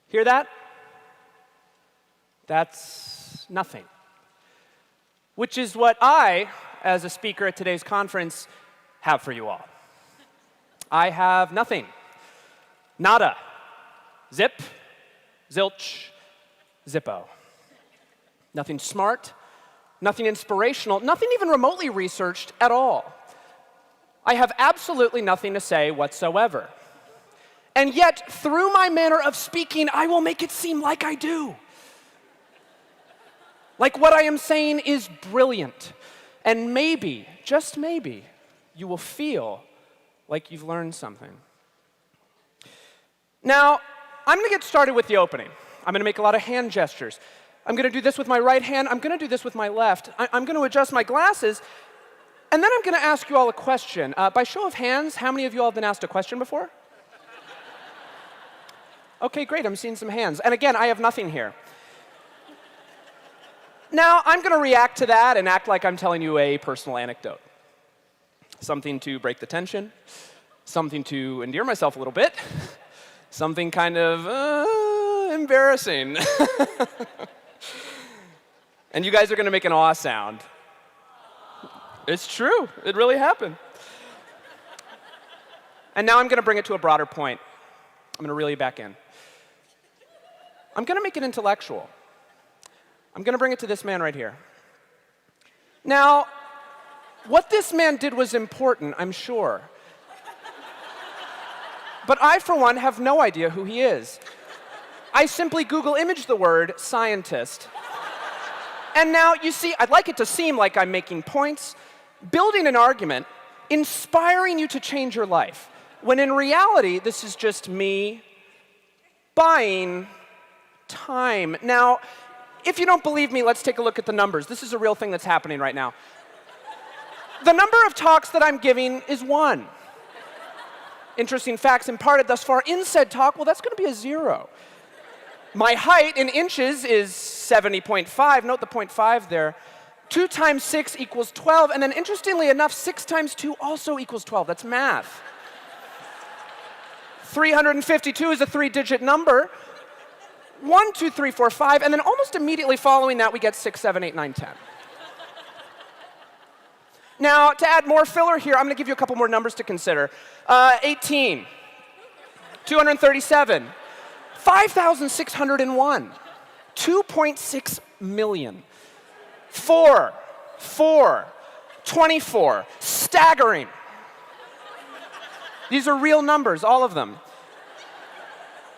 Hear that? That's nothing. Which is what I, as a speaker at today's conference, have for you all. I have nothing. Nada. Zip. Zilch. Zippo. Nothing smart. Nothing inspirational. Nothing even remotely researched at all. I have absolutely nothing to say whatsoever. And yet, through my manner of speaking, I will make it seem like I do. Like what I am saying is brilliant. And maybe, just maybe, you will feel like you've learned something. Now, I'm going to get started with the opening. I'm going to make a lot of hand gestures. I'm going to do this with my right hand. I'm going to do this with my left. I'm going to adjust my glasses. And then I'm going to ask you all a question. By show of hands, how many of you all have been asked a question before? OK, great. I'm seeing some hands. And again, I have nothing here. Now, I'm going to react to that and act like I'm telling you a personal anecdote. Something to break the tension, something to endear myself a little bit, something kind of embarrassing. And you guys are going to make an awe sound. It's true. It really happened. And now I'm going to bring it to a broader point. I'm going to reel you back in. I'm going to make it intellectual. I'm going to bring it to this man right here. Now, what this man did was important, I'm sure. But I, for one, have no idea who he is. I simply Google image the word scientist. And now, you see, I'd like it to seem like I'm making points, building an argument, inspiring you to change your life, when in reality, this is just me buying time. Now, if you don't believe me, let's take a look at the numbers. This is a real thing that's happening right now. The number of talks that I'm giving is 1. Interesting facts imparted thus far in said talk, well, that's going to be a 0. My height in inches is 70.5. Note the 0.5 there. 2 times 6 equals 12. And then interestingly enough, 6 times 2 also equals 12. That's math. 352 is a 3-digit number. 1, 2, 3, 4, 5. And then almost immediately following that, we get 6, 7, 8, 9, 10. Now, to add more filler here, I'm going to give you a couple more numbers to consider. 18, 237, 5,601, 2.6 million, 4, 24, staggering. These are real numbers, all of them.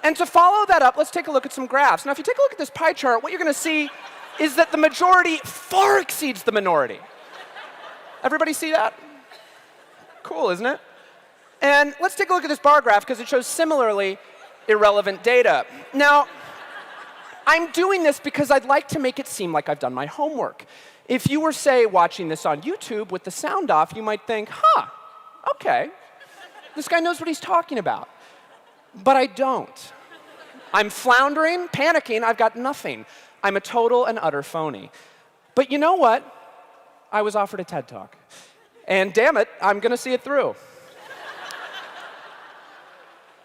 And to follow that up, let's take a look at some graphs. Now, if you take a look at this pie chart, what you're going to see is that the majority far exceeds the minority. Everybody see that? Cool, isn't it? And let's take a look at this bar graph, because it shows similarly irrelevant data. Now, I'm doing this because I'd like to make it seem like I've done my homework. If you were, say, watching this on YouTube with the sound off, you might think, OK, this guy knows what he's talking about. But I don't. I'm floundering, panicking, I've got nothing. I'm a total and utter phony. But you know what? I was offered a TED Talk. And damn it, I'm going to see it through.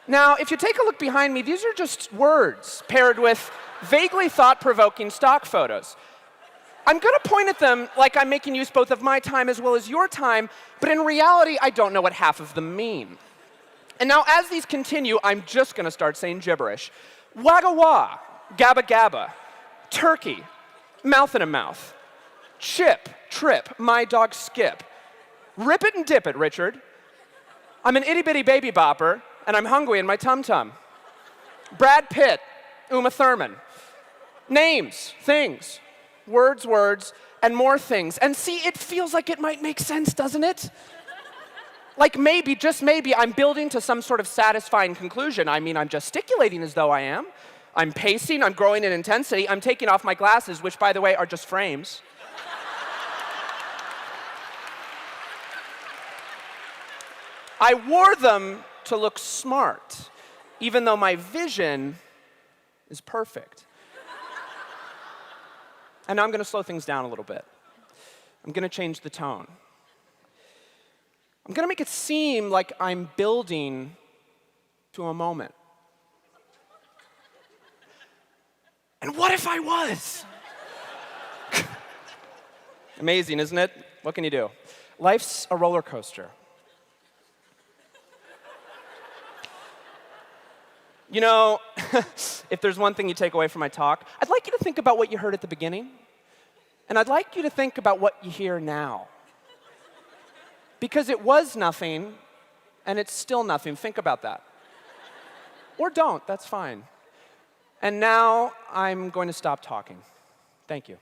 Now, if you take a look behind me, these are just words paired with vaguely thought-provoking stock photos. I'm going to point at them like I'm making use both of my time as well as your time, but in reality, I don't know what half of them mean. And now, as these continue, I'm just going to start saying gibberish. Wagga wah, gabba gabba, turkey, mouth in a mouth, chip, trip, my dog Skip. Rip it and dip it, Richard. I'm an itty-bitty baby bopper, and I'm hungry in my tum-tum. Brad Pitt, Uma Thurman. Names, things, words, and more things. And see, it feels like it might make sense, doesn't it? Like maybe, just maybe, I'm building to some sort of satisfying conclusion. I mean, I'm gesticulating as though I am. I'm pacing, I'm growing in intensity. I'm taking off my glasses, which, by the way, are just frames. I wore them to look smart, even though my vision is perfect. And now I'm going to slow things down a little bit. I'm going to change the tone. I'm going to make it seem like I'm building to a moment. And what if I was? Amazing, isn't it? What can you do? Life's a roller coaster. You know, if there's one thing you take away from my talk, I'd like you to think about what you heard at the beginning, and I'd like you to think about what you hear now. Because it was nothing, and it's still nothing. Think about that. Or don't, that's fine. And now I'm going to stop talking. Thank you.